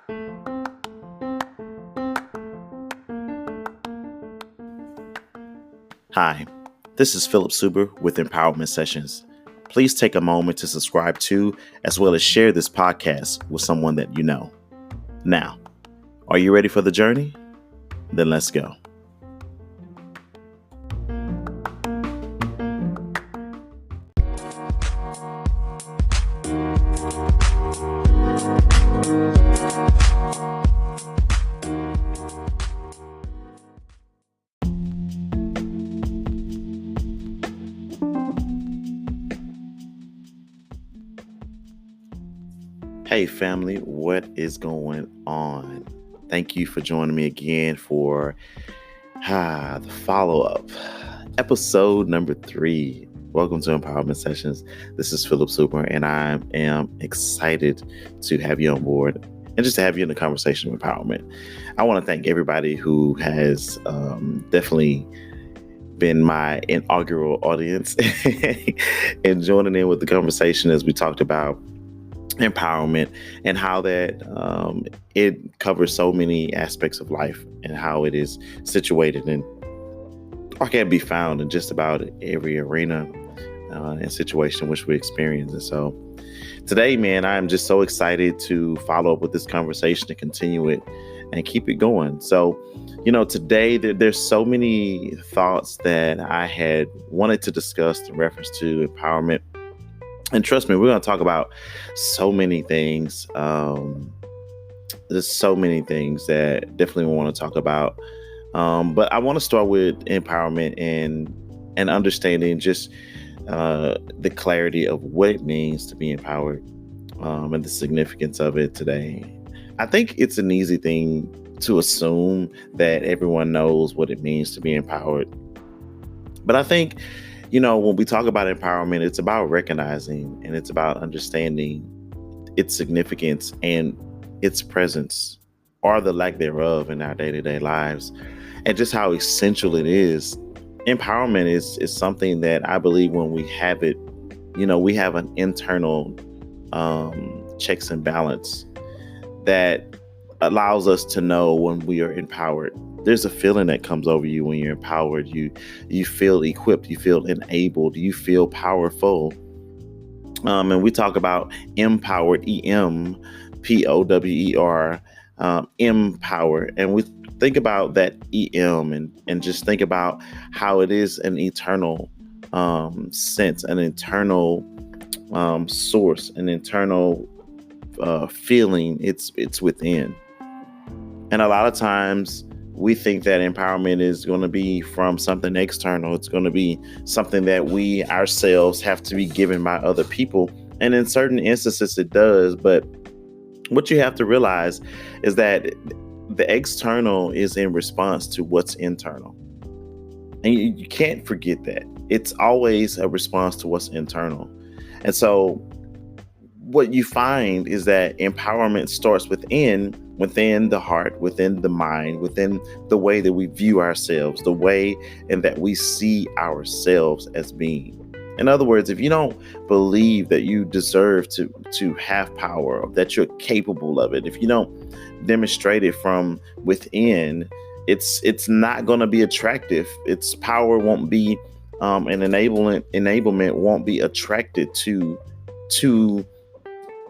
Hi, this is Philip Suber with Empowerment Sessions. Please take a moment to subscribe to, as well as share this podcast with someone that you know. Now, are you ready for the journey? Then let's go. Hey family, what is going on? Thank you for joining me again for the follow-up. Episode number 3. Welcome to Empowerment Sessions. This is Philip Super, and I am excited to have you on board and just to have you in the conversation of empowerment. I want to thank everybody who has definitely been my inaugural audience and joining in with the conversation as we talked about empowerment and how that it covers so many aspects of life and how it is situated and or can be found in just about every arena and situation which we experience. And so today, man, I'm just so excited to follow up with this conversation, to continue it and keep it going. So, today there's so many thoughts that I had wanted to discuss in reference to empowerment. And trust me, we're going to talk about so many things. There's so many things that definitely we want to talk about. But I want to start with empowerment and understanding just the clarity of what it means to be empowered and the significance of it today. I think it's an easy thing to assume that everyone knows what it means to be empowered. But I think when we talk about empowerment, it's about recognizing and it's about understanding its significance and its presence or the lack thereof in our day-to-day lives, and just how essential it is. Empowerment is something that I believe when we have it, we have an internal checks and balance that allows us to know when we are empowered. There's a feeling that comes over you when you're empowered. You feel equipped, you feel enabled, you feel powerful. And we talk about empowered, EMPOWER, empower. And we think about that EM and just think about how it is an eternal sense, an internal source, an internal feeling. It's within. And a lot of times we think that empowerment is going to be from something external. It's going to be something that we ourselves have to be given by other people. And in certain instances, it does. But what you have to realize is that the external is in response to what's internal. And you can't forget that. It's always a response to what's internal. And so what you find is that empowerment starts within the heart, within the mind, within the way that we view ourselves, the way in that we see ourselves as being. In other words, if you don't believe that you deserve to have power, or that you're capable of it, if you don't demonstrate it from within, it's not going to be attractive. Its power won't be and enablement won't be attracted to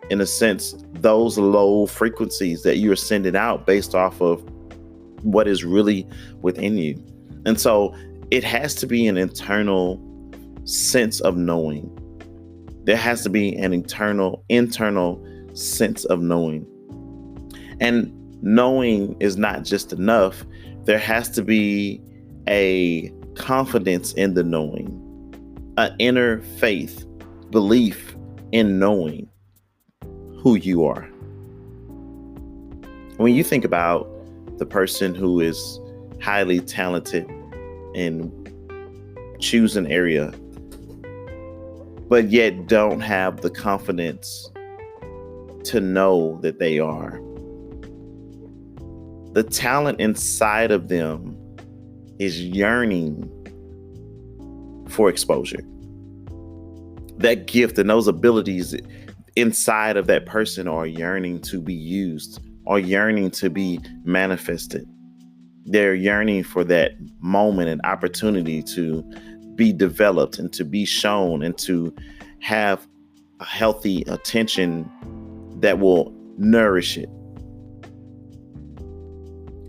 in a sense, those low frequencies that you're sending out based off of what is really within you. And so it has to be an internal sense of knowing. There has to be an internal sense of knowing. And knowing is not just enough. There has to be a confidence in the knowing, an inner faith, belief in knowing who you are. When you think about the person who is highly talented in choose an area, but yet don't have the confidence to know that they are, the talent inside of them is yearning for exposure. That gift and those abilities inside of that person are yearning to be used are yearning to be manifested. They're yearning for that moment and opportunity to be developed and to be shown and to have a healthy attention that will nourish it.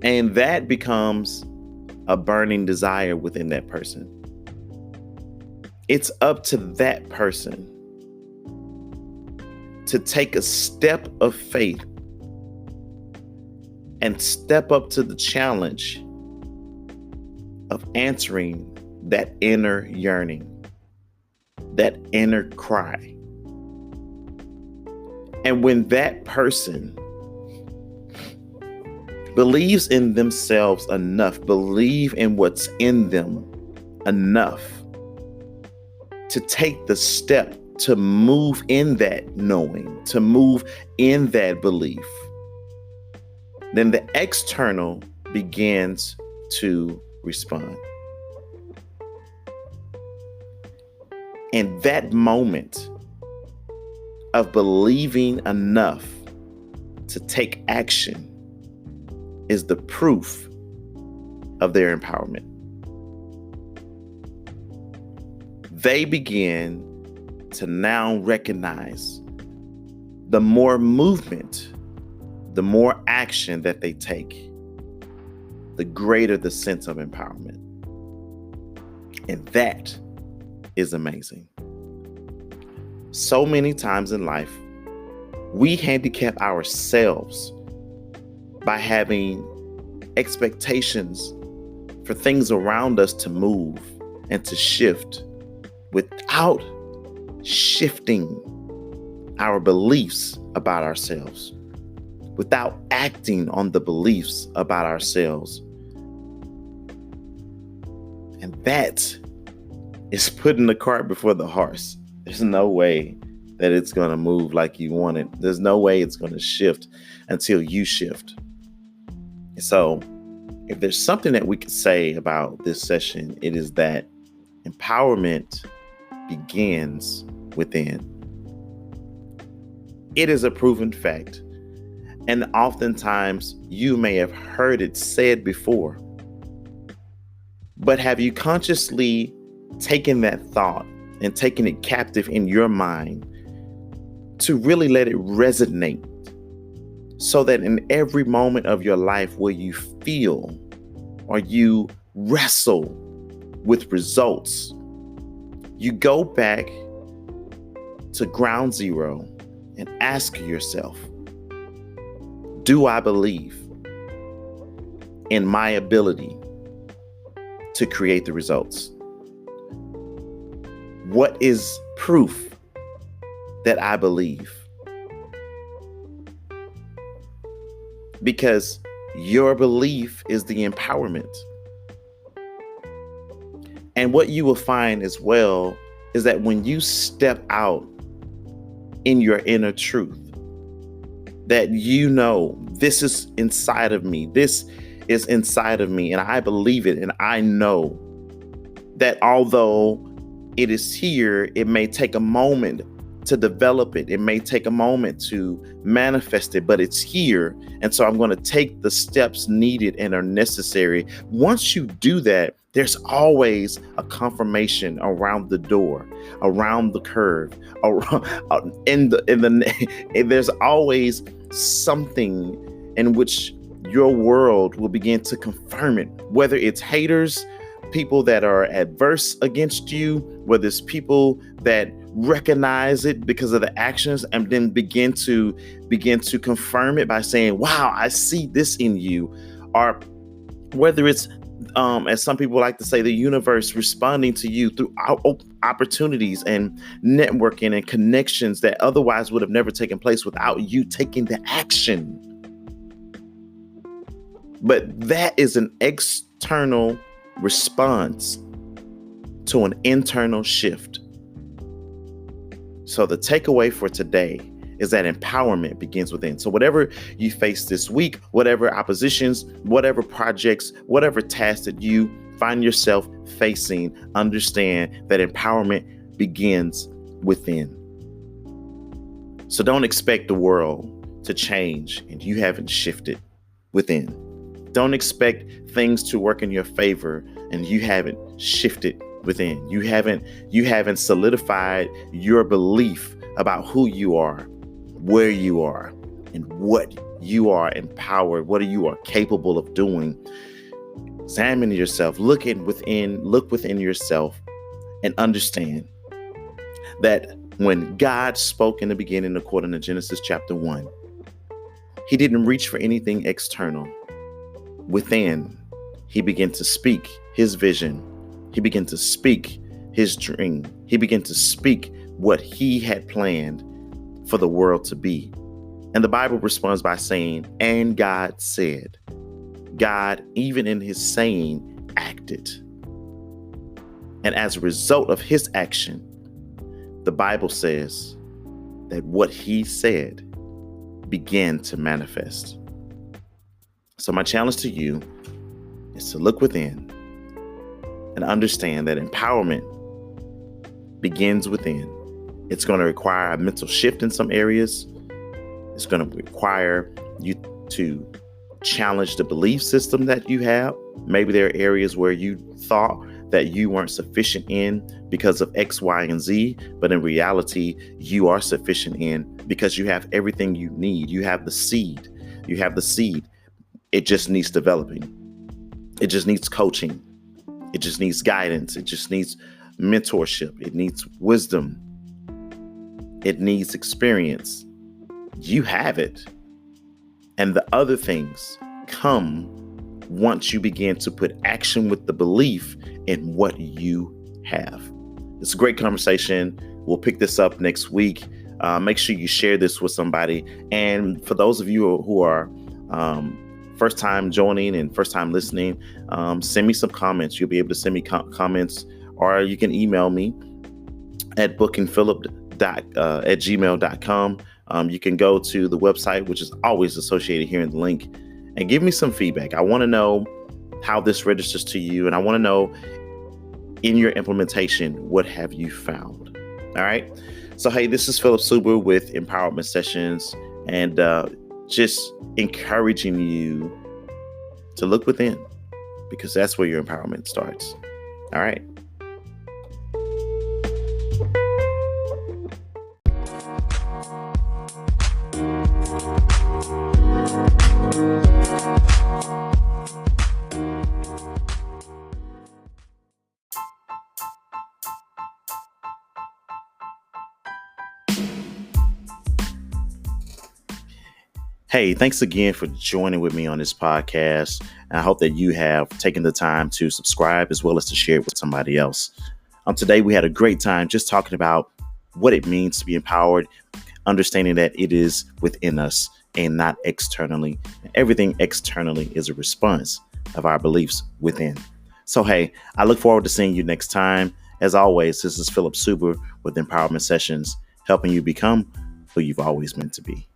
And that becomes a burning desire within that person. It's up to that person to take a step of faith and step up to the challenge of answering that inner yearning, that inner cry. And when that person believes in themselves enough, believe in what's in them enough to take the step to move in that knowing, to move in that belief, then the external begins to respond. And that moment of believing enough to take action is the proof of their empowerment. They begin to now recognize the more movement, the more action that they take, the greater the sense of empowerment. And that is amazing. So many times in life, we handicap ourselves by having expectations for things around us to move and to shift without shifting our beliefs about ourselves, without acting on the beliefs about ourselves. And that is putting the cart before the horse. There's no way that it's going to move like you want it. There's no way it's going to shift until you shift. So if there's something that we could say about this session, it is that empowerment begins within. It is a proven fact. And oftentimes you may have heard it said before. But have you consciously taken that thought and taken it captive in your mind to really let it resonate, so that in every moment of your life where you feel or you wrestle with results, you go back to ground zero and ask yourself, do I believe in my ability to create the results? What is proof that I believe? Because your belief is the empowerment. And what you will find as well is that when you step out in your inner truth, that you know this is inside of me, this is inside of me, and I believe it, and I know that although it is here, it may take a moment to develop it. It may take a moment to manifest it, but it's here. And so I'm going to take the steps needed and are necessary. Once you do that, there's always a confirmation around the door, around the curve, around, there's always something in which your world will begin to confirm it, whether it's haters, people that are adverse against you, whether it's people that recognize it because of the actions and then begin to confirm it by saying, wow, I see this in you. Or whether it's, as some people like to say, the universe responding to you through opportunities and networking and connections that otherwise would have never taken place without you taking the action. But that is an external response to an internal shift. So the takeaway for today is that empowerment begins within. So whatever you face this week, whatever oppositions, whatever projects, whatever tasks that you find yourself facing, understand that empowerment begins within. So don't expect the world to change and you haven't shifted within. Don't expect things to work in your favor and you haven't shifted within. You haven't solidified your belief about who you are, where you are, and what you are empowered, what you are capable of doing. Examine yourself, look within yourself and understand that when God spoke in the beginning, according to Genesis chapter 1, he didn't reach for anything external. Within, he began to speak his vision. He began to speak his dream. He began to speak what he had planned for the world to be. And the Bible responds by saying, and God said. God, even in his saying, acted. And as a result of his action, the Bible says that what he said began to manifest. So my challenge to you is to look within and understand that empowerment begins within. It's going to require a mental shift in some areas. It's going to require you to challenge the belief system that you have. Maybe there are areas where you thought that you weren't sufficient in because of X, Y, and Z, but in reality, you are sufficient in because you have everything you need. You have the seed. You have the seed. It just needs developing. It just needs coaching. It just needs guidance. It just needs mentorship. It needs wisdom. It needs experience. You have it. And the other things come once you begin to put action with the belief in what you have. It's a great conversation. We'll pick this up next week. Make sure you share this with somebody. And for those of you who are first time joining and first time listening, send me some comments. You'll be able to send me comments, or you can email me at bookingphilip@gmail.com. You can go to the website, which is always associated here in the link, and give me some feedback. I want to know how this registers to you, and I want to know in your implementation, what have you found? All right. So, hey, this is Philip Suber with Empowerment Sessions, and just encouraging you to look within, because that's where your empowerment starts. All right. Hey, thanks again for joining with me on this podcast. And I hope that you have taken the time to subscribe as well as to share it with somebody else. Today, we had a great time just talking about what it means to be empowered, understanding that it is within us and not externally. And everything externally is a response of our beliefs within. So, hey, I look forward to seeing you next time. As always, this is Philip Suber with Empowerment Sessions, helping you become who you've always meant to be.